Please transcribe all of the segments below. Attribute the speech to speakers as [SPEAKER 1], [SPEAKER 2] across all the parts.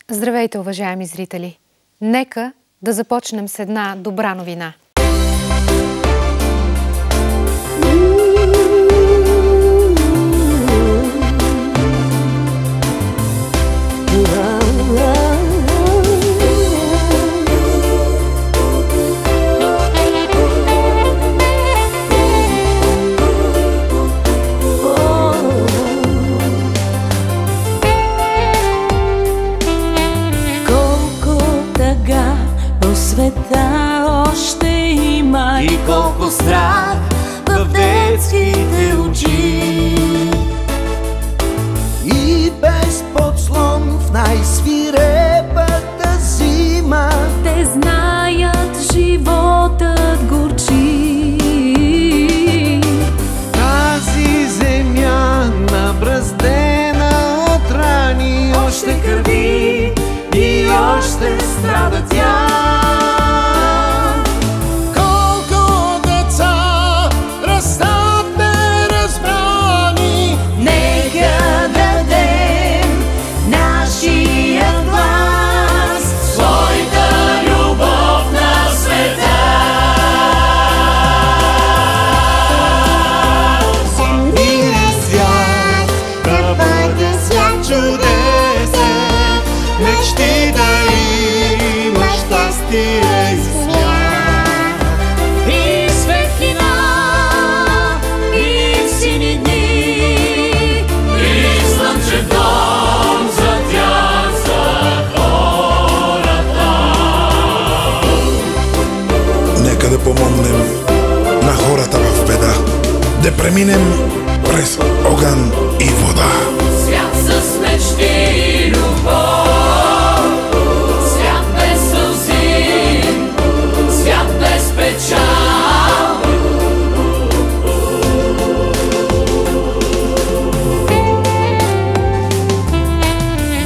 [SPEAKER 1] Здравейте, уважаеми зрители! Нека да започнем с една добра новина.
[SPEAKER 2] Света още има и колко страх в детските очи.
[SPEAKER 3] И без подслон в най-свирепата зима
[SPEAKER 2] те знаят, животът горчи.
[SPEAKER 3] Тази земя набраздена от рани още кърви и още страда тя.
[SPEAKER 4] Да помогнем на хората в беда, да преминем през огън и вода.
[SPEAKER 2] Свят с мечти и любов, свят без сълзи, свят без печал.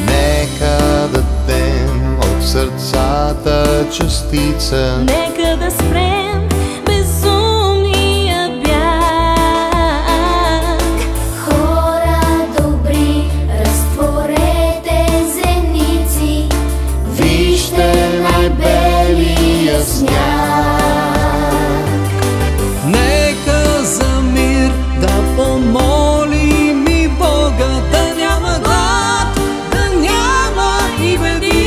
[SPEAKER 3] Нека дадем от сърцата частица.
[SPEAKER 2] Нека да спрем безумния бяг. Хора добри, разтворете зеници, вижте най-белия сняг.
[SPEAKER 3] Нека за мир да помолим и Бога, да няма глад, да няма и беди.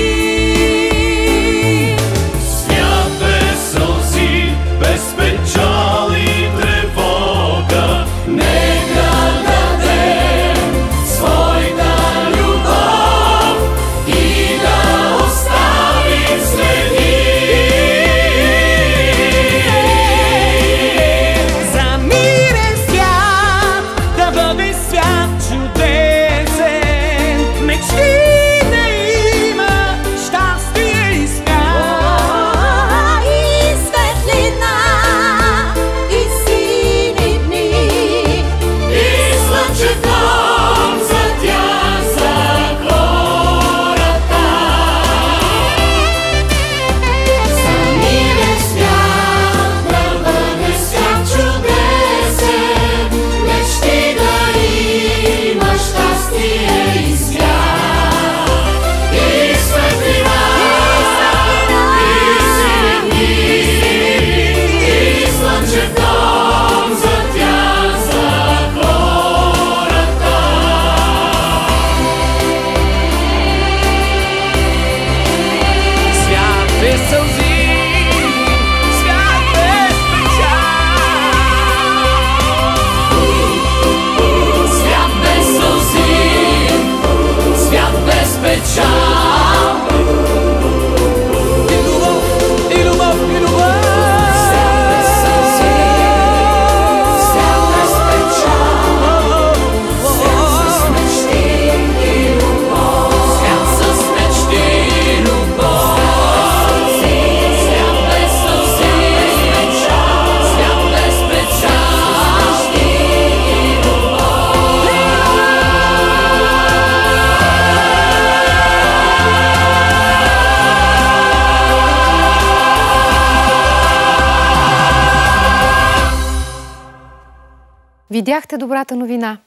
[SPEAKER 1] Видяхте добрата новина.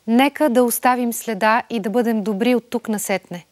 [SPEAKER 1] Нека да оставим следа и да бъдем добри от тук насетне.